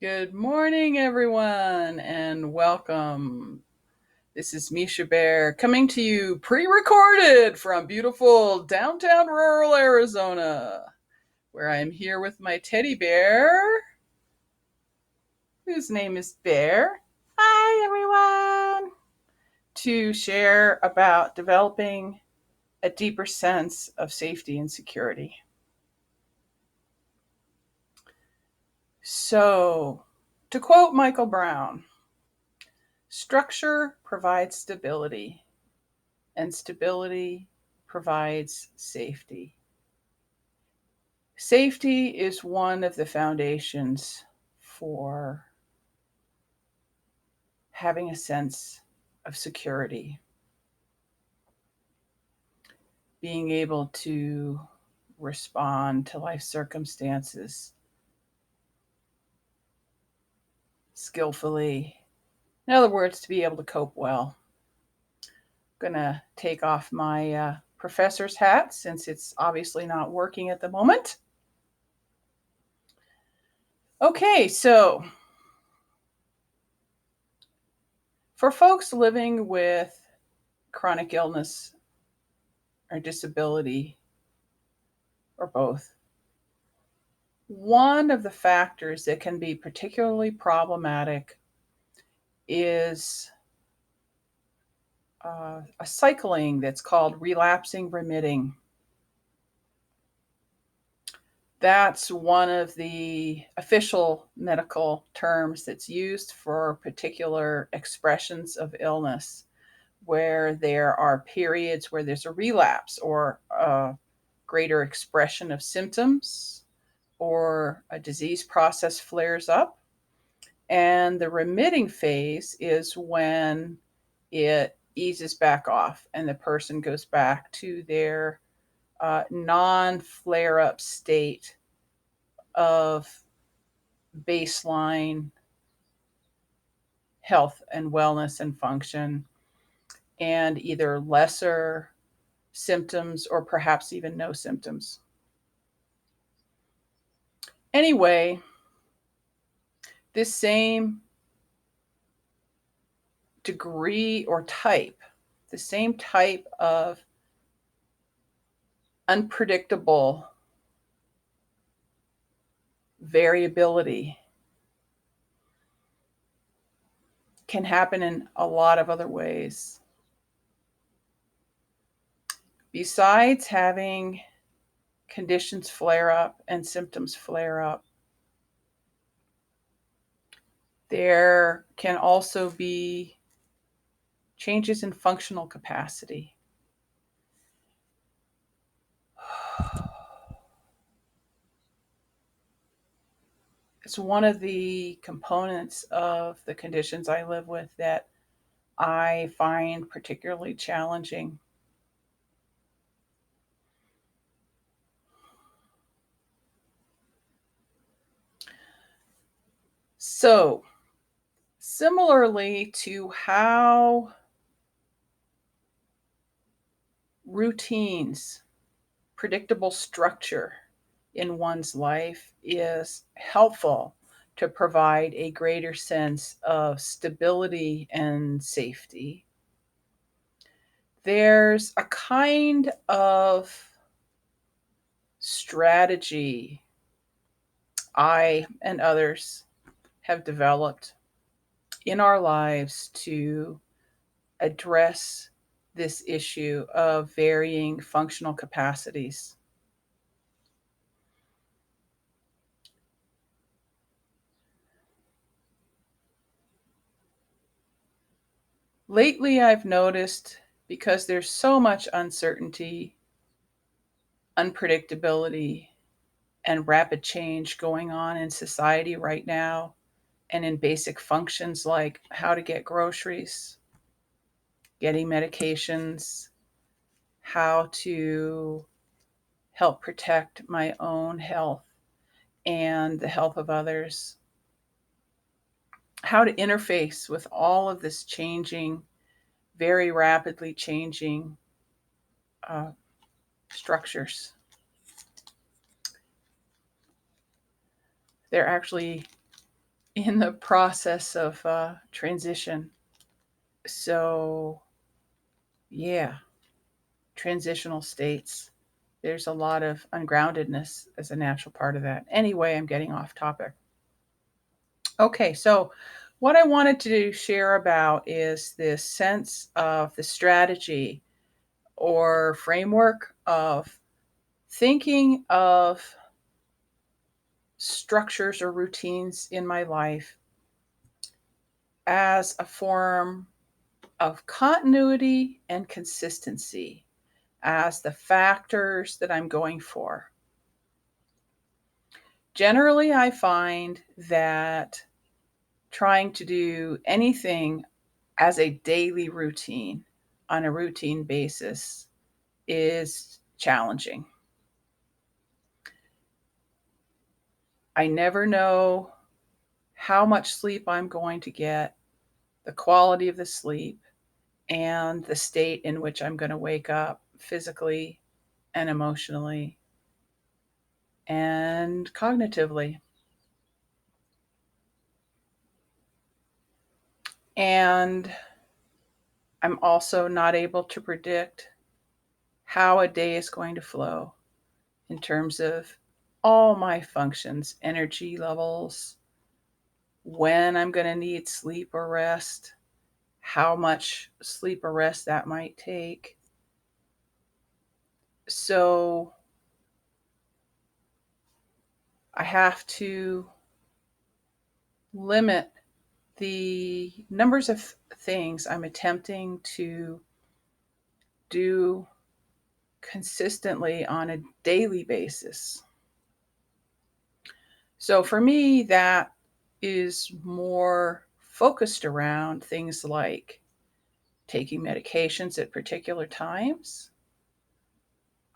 Good morning, everyone, and welcome. This is Misha Bear coming to you pre recorded from beautiful downtown rural Arizona, where I am here with my teddy bear, whose name is Bear. Hi, everyone! To share about developing a deeper sense of safety and security. So, to quote Michael Brown, structure provides stability, and stability provides safety. Safety is one of the foundations for having a sense of security, being able to respond to life circumstances skillfully. In other words, to be able to cope well. I'm going to take off my professor's hat since it's obviously not working at the moment. Okay, so for folks living with chronic illness or disability or both, one of the factors that can be particularly problematic is a cycling that's called relapsing remitting. That's one of the official medical terms that's used for particular expressions of illness, where there are periods where there's a relapse or a greater expression of symptoms, or a disease process flares up. And the remitting phase is when it eases back off and the person goes back to their non flare up state of baseline health and wellness and function, and either lesser symptoms or perhaps even no symptoms. Anyway, this same degree or type, the same type of unpredictable variability can happen in a lot of other ways. Besides having conditions flare up and symptoms flare up, there can also be changes in functional capacity. It's one of the components of the conditions I live with that I find particularly challenging. So, similarly to how routines, predictable structure in one's life is helpful to provide a greater sense of stability and safety, there's a kind of strategy I and others have developed in our lives to address this issue of varying functional capacities. Lately, I've noticed, because there's so much uncertainty, unpredictability, and rapid change going on in society right now, and in basic functions like how to get groceries, getting medications, how to help protect my own health and the health of others, how to interface with all of this changing, very rapidly changing uh, structures. They're actually in the process of transition. So, yeah, transitional states. There's a lot of ungroundedness as a natural part of that. Anyway, I'm getting off topic. Okay, so what I wanted to share about is this sense of the strategy or framework of thinking of structures or routines in my life as a form of continuity and consistency as the factors that I'm going for. Generally, I find that trying to do anything as a daily routine on a routine basis is challenging. I never know how much sleep I'm going to get, the quality of the sleep, and the state in which I'm going to wake up physically and emotionally and cognitively. And I'm also not able to predict how a day is going to flow in terms of all my functions, energy levels, when I'm going to need sleep or rest, how much sleep or rest that might take. So I have to limit the numbers of things I'm attempting to do consistently on a daily basis. So for me, that is more focused around things like taking medications at particular times,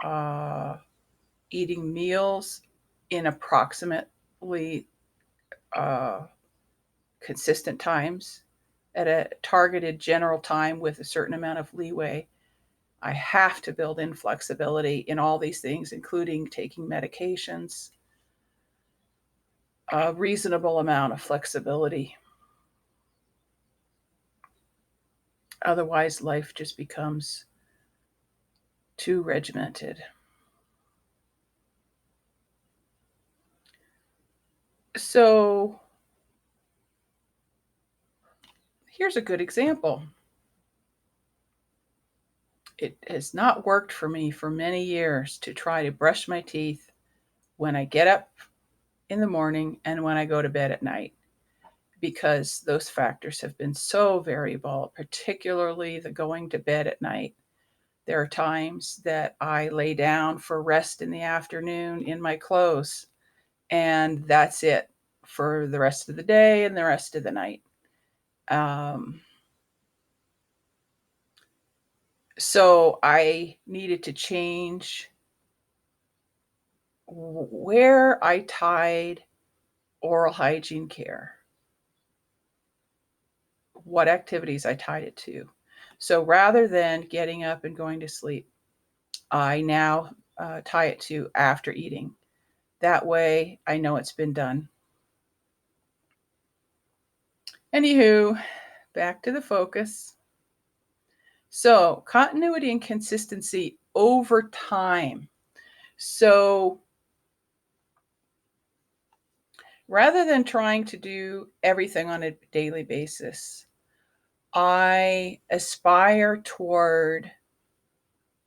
uh, eating meals in approximately uh, consistent times at a targeted general time with a certain amount of leeway. I have to build in flexibility in all these things, including taking medications, a reasonable amount of flexibility. Otherwise, life just becomes too regimented. So, here's a good example. It has not worked for me for many years to try to brush my teeth when I get up in the morning and when I go to bed at night, because those factors have been so variable, particularly the going to bed at night. There are times that I lay down for rest in the afternoon in my clothes, and that's it for the rest of the day and the rest of the night. Um, so I needed to change where I tied oral hygiene care, what activities I tied it to. So rather than getting up and going to sleep, I now tie it to after eating. That way, I know it's been done. Anywho, back to the focus. So, continuity and consistency over time. So, rather than trying to do everything on a daily basis, I aspire toward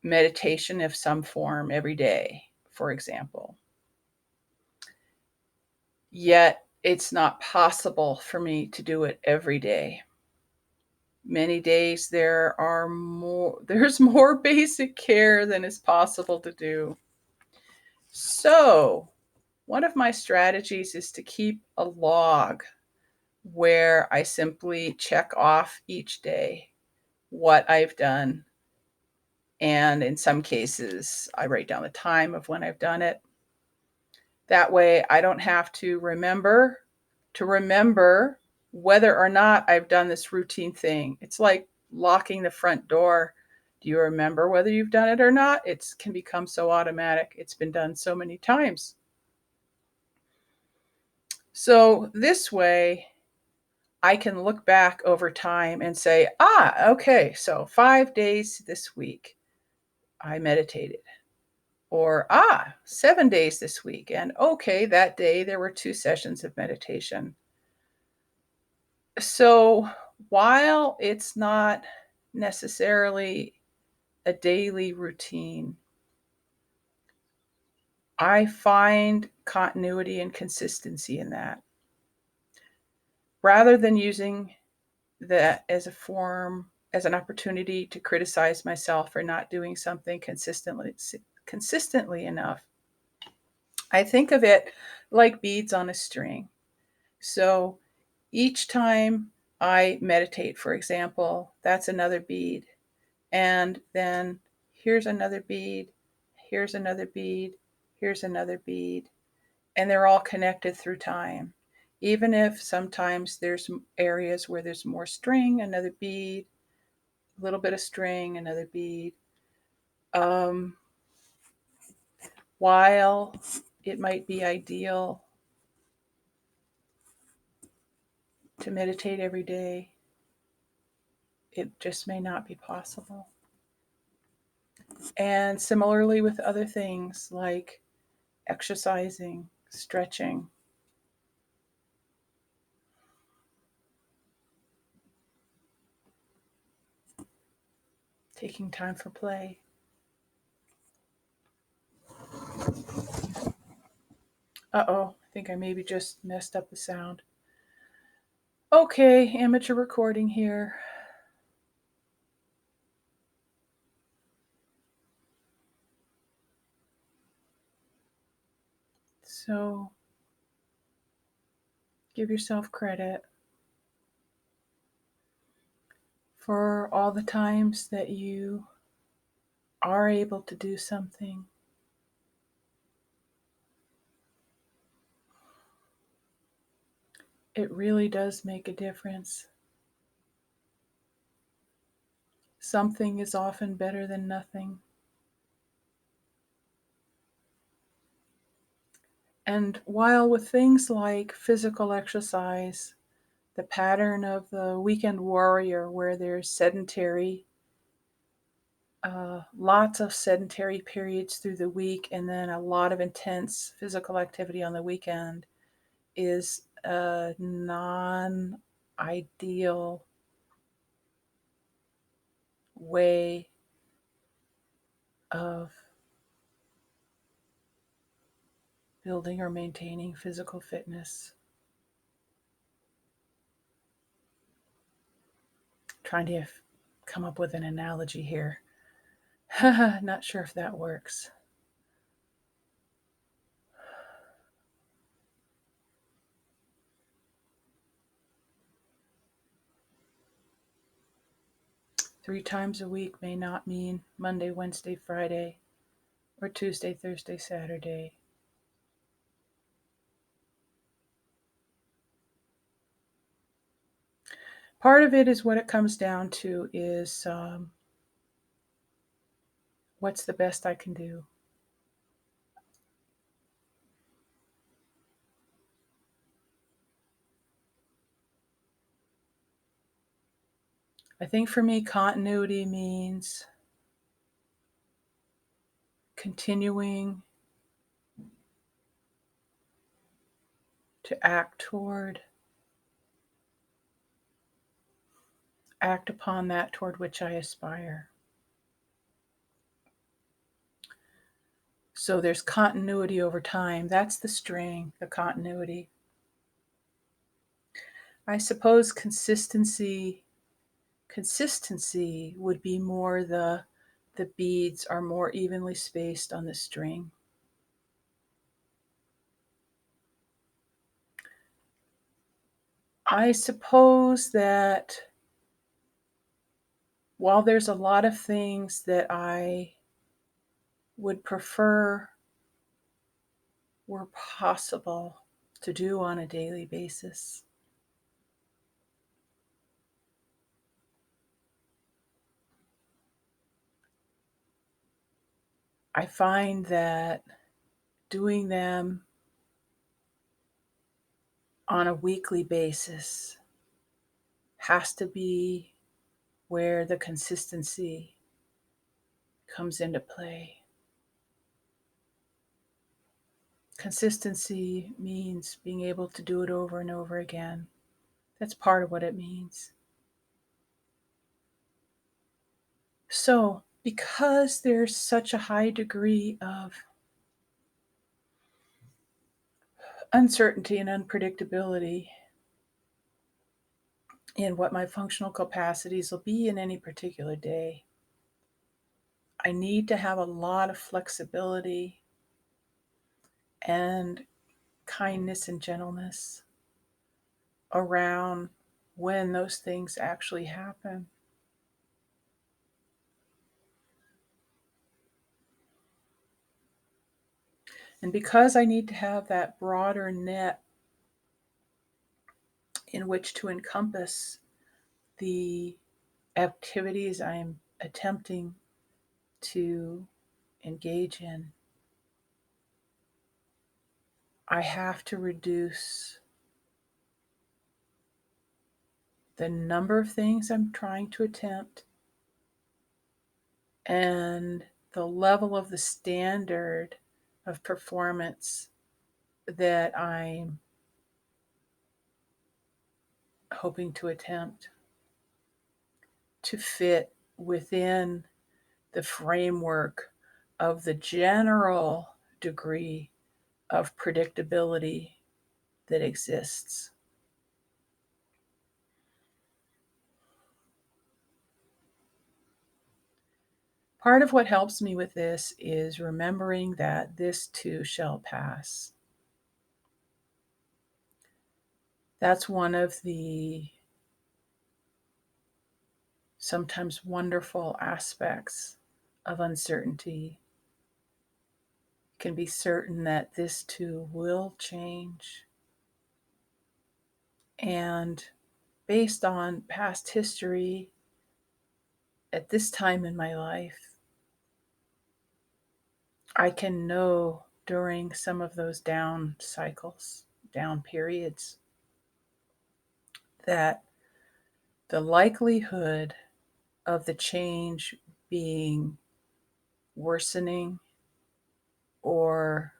meditation of some form every day, for example. Yet, it's not possible for me to do it every day. Many days there's more basic care than is possible to do. So, one of my strategies is to keep a log where I simply check off each day what I've done. And in some cases, I write down the time of when I've done it. That way, I don't have to remember whether or not I've done this routine thing. It's like locking the front door. Do you remember whether you've done it or not? It can become so automatic. It's been done so many times. So this way, I can look back over time and say, okay, so 5 days this week I meditated. Or, 7 days this week. And okay, that day there were 2 sessions of meditation. So while it's not necessarily a daily routine, I find continuity and consistency in that. Rather than using that as a form, as an opportunity to criticize myself for not doing something consistently enough, I think of it like beads on a string. So each time I meditate, for example, that's another bead. And then here's another bead, here's another bead, here's another bead. And they're all connected through time. Even if sometimes there's areas where there's more string, another bead, a little bit of string, another bead. Um, while it might be ideal to meditate every day, it just may not be possible. And similarly with other things like exercising, stretching, taking time for play. I think I maybe just messed up the sound. Okay, amateur recording here. So give yourself credit for all the times that you are able to do something. It really does make a difference. Something is often better than nothing. And while with things like physical exercise, the pattern of the weekend warrior, where there's lots of sedentary periods through the week, and then a lot of intense physical activity on the weekend, is a non ideal way of building or maintaining physical fitness. Trying to come up with an analogy here. Not sure if that works. Three times a week may not mean Monday, Wednesday, Friday, or Tuesday, Thursday, Saturday. Part of it is what it comes down to is what's the best I can do. I think for me, continuity means continuing to act upon that toward which I aspire. So there's continuity over time. That's the string, the continuity. I suppose consistency would be more the beads are more evenly spaced on the string. I suppose that while there's a lot of things that I would prefer were possible to do on a daily basis, I find that doing them on a weekly basis has to be where the consistency comes into play. Consistency means being able to do it over and over again. That's part of what it means. So, because there's such a high degree of uncertainty and unpredictability in what my functional capacities will be in any particular day, I need to have a lot of flexibility and kindness and gentleness around when those things actually happen. And because I need to have that broader net in which to encompass the activities I'm attempting to engage in, I have to reduce the number of things I'm trying to attempt and the level of the standard of performance that I'm hoping to attempt to fit within the framework of the general degree of predictability that exists. Part of what helps me with this is remembering that this too shall pass. That's one of the sometimes wonderful aspects of uncertainty. You can be certain that this too will change. And based on past history at this time in my life, I can know during some of those down cycles, down periods, that the likelihood of the change being worsening or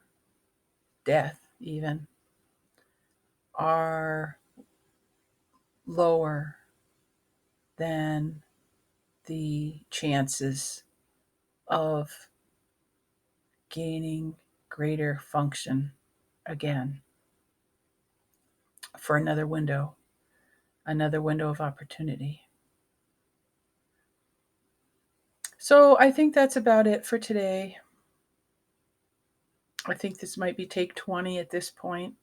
death, even, are lower than the chances of gaining greater function again for another window of opportunity. So I think that's about it for today. I think this might be take 20 at this point.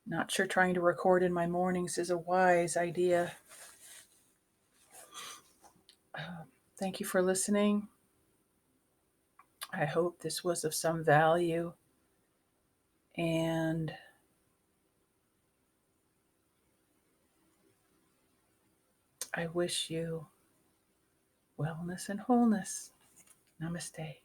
Not sure trying to record in my mornings is a wise idea. Thank you for listening. I hope this was of some value, and I wish you wellness and wholeness. Namaste.